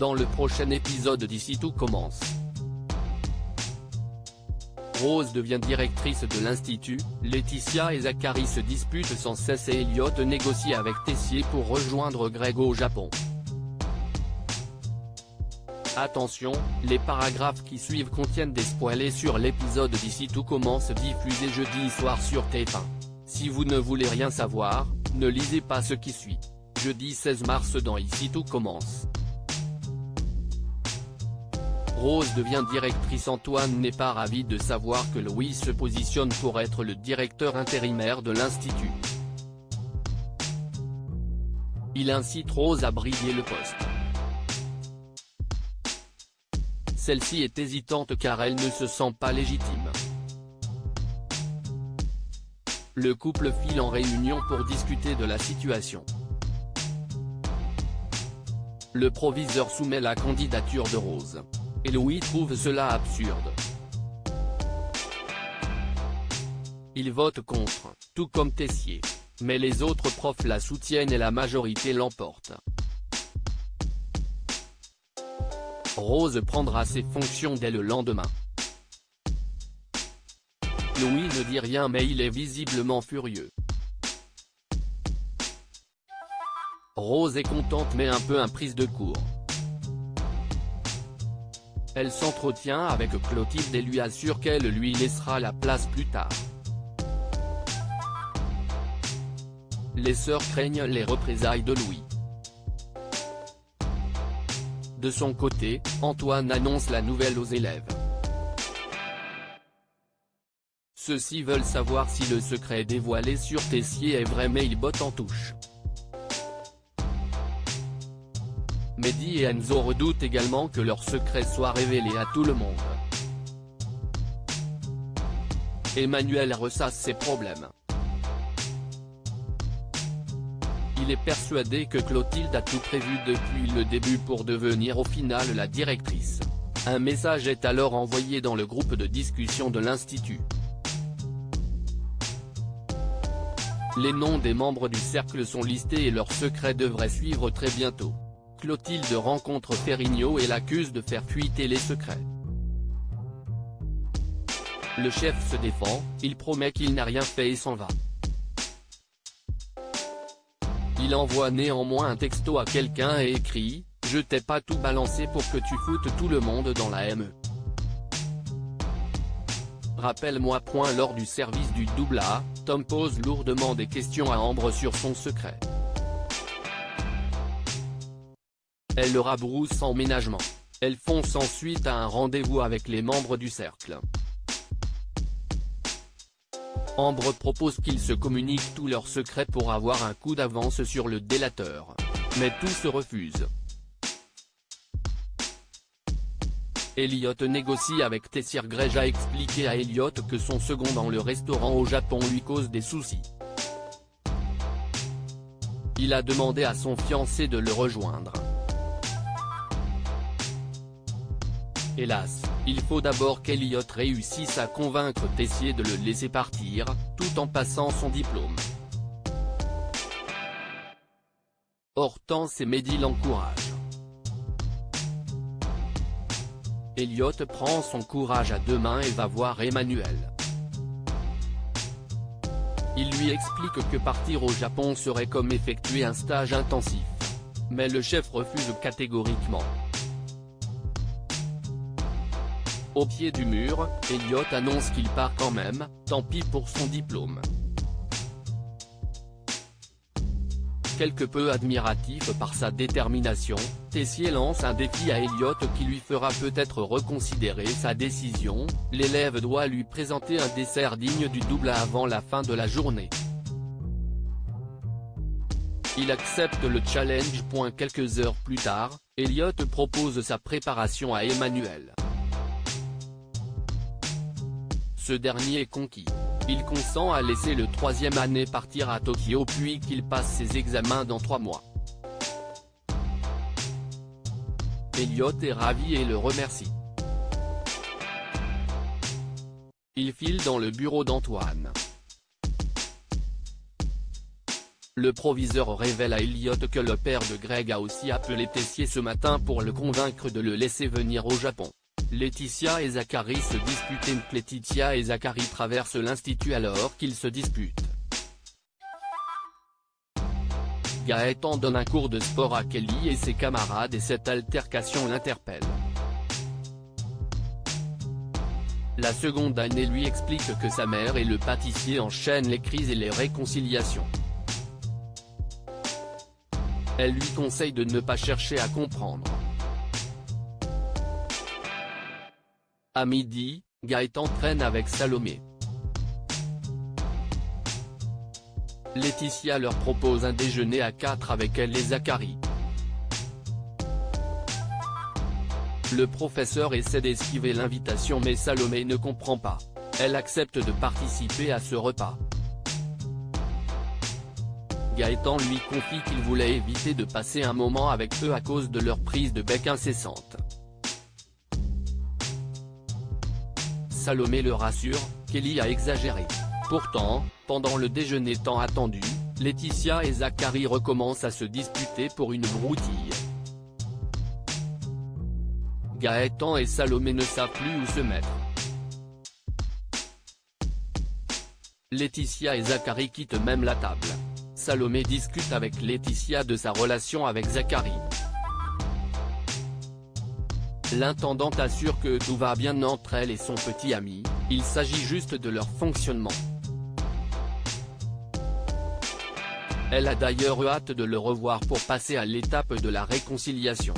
Dans le prochain épisode d'Ici tout commence. Rose devient directrice de l'Institut, Laetitia et Zachary se disputent sans cesse et Elliot négocie avec Tessier pour rejoindre Greg au Japon. Attention, les paragraphes qui suivent contiennent des spoilers sur l'épisode d'Ici tout commence diffusé jeudi soir sur TF1. Si vous ne voulez rien savoir, ne lisez pas ce qui suit. Jeudi 16 mars dans Ici tout commence. Rose devient directrice. Antoine n'est pas ravi de savoir que Louis se positionne pour être le directeur intérimaire de l'Institut. Il incite Rose à briguer le poste. Celle-ci est hésitante car elle ne se sent pas légitime. Le couple file en réunion pour discuter de la situation. Le proviseur soumet la candidature de Rose. Et Louis trouve cela absurde. Il vote contre, tout comme Tessier. Mais les autres profs la soutiennent et la majorité l'emporte. Rose prendra ses fonctions dès le lendemain. Louis ne dit rien mais il est visiblement furieux. Rose est contente mais un peu imprise de court. Elle s'entretient avec Clotilde et lui assure qu'elle lui laissera la place plus tard. Les sœurs craignent les représailles de Louis. De son côté, Antoine annonce la nouvelle aux élèves. Ceux-ci veulent savoir si le secret dévoilé sur Tessier est vrai mais ils bottent en touche. Mehdi et Enzo redoutent également que leur secret soit révélé à tout le monde. Emmanuel ressasse ses problèmes. Il est persuadé que Clotilde a tout prévu depuis le début pour devenir au final la directrice. Un message est alors envoyé dans le groupe de discussion de l'Institut. Les noms des membres du cercle sont listés et leur secret devrait suivre très bientôt. Clotilde rencontre Ferrigno et l'accuse de faire fuiter les secrets. Le chef se défend, il promet qu'il n'a rien fait et s'en va. Il envoie néanmoins un texto à quelqu'un et écrit « Je t'ai pas tout balancé pour que tu foutes tout le monde dans la ME. Rappelle-moi. » Lors du service du A, Tom pose lourdement des questions à Ambre sur son secret. Elle le rabrousse sans ménagement. Elle fonce ensuite à un rendez-vous avec les membres du cercle. Ambre propose qu'ils se communiquent tous leurs secrets pour avoir un coup d'avance sur le délateur. Mais tous refusent. Elliot négocie avec Tessier. Greg a expliqué à Elliot que son second dans le restaurant au Japon lui cause des soucis. Il a demandé à son fiancé de le rejoindre. Hélas, il faut d'abord qu'Elliot réussisse à convaincre Tessier de le laisser partir, tout en passant son diplôme. Hortense et Mehdi l'encouragent. Elliot prend son courage à deux mains et va voir Emmanuel. Il lui explique que partir au Japon serait comme effectuer un stage intensif. Mais le chef refuse catégoriquement. Au pied du mur, Elliot annonce qu'il part quand même, tant pis pour son diplôme. Quelque peu admiratif par sa détermination, Tessier lance un défi à Elliot qui lui fera peut-être reconsidérer sa décision. L'élève doit lui présenter un dessert digne du A avant la fin de la journée. Il accepte le challenge. Quelques heures plus tard, Elliot propose sa préparation à Emmanuel. Ce dernier est conquis. Il consent à laisser le troisième année partir à Tokyo puis qu'il passe ses examens dans 3 mois. Elliot est ravi et le remercie. Il file dans le bureau d'Antoine. Le proviseur révèle à Elliot que le père de Greg a aussi appelé Tessier ce matin pour le convaincre de le laisser venir au Japon. Laetitia et Zachary se disputent. Laetitia et Zachary traversent l'institut alors qu'ils se disputent. Gaëtan donne un cours de sport à Kelly et ses camarades et cette altercation l'interpelle. La seconde année lui explique que sa mère et le pâtissier enchaînent les crises et les réconciliations. Elle lui conseille de ne pas chercher à comprendre. À midi, Gaëtan traîne avec Salomé. Laetitia leur propose un déjeuner à 4 avec elle et Zachary. Le professeur essaie d'esquiver l'invitation mais Salomé ne comprend pas. Elle accepte de participer à ce repas. Gaëtan lui confie qu'il voulait éviter de passer un moment avec eux à cause de leur prise de bec incessante. Salomé le rassure, Kelly a exagéré. Pourtant, pendant le déjeuner tant attendu, Laetitia et Zachary recommencent à se disputer pour une broutille. Gaëtan et Salomé ne savent plus où se mettre. Laetitia et Zachary quittent même la table. Salomé discute avec Laetitia de sa relation avec Zachary. L'intendante assure que tout va bien entre elle et son petit ami, il s'agit juste de leur fonctionnement. Elle a d'ailleurs hâte de le revoir pour passer à l'étape de la réconciliation.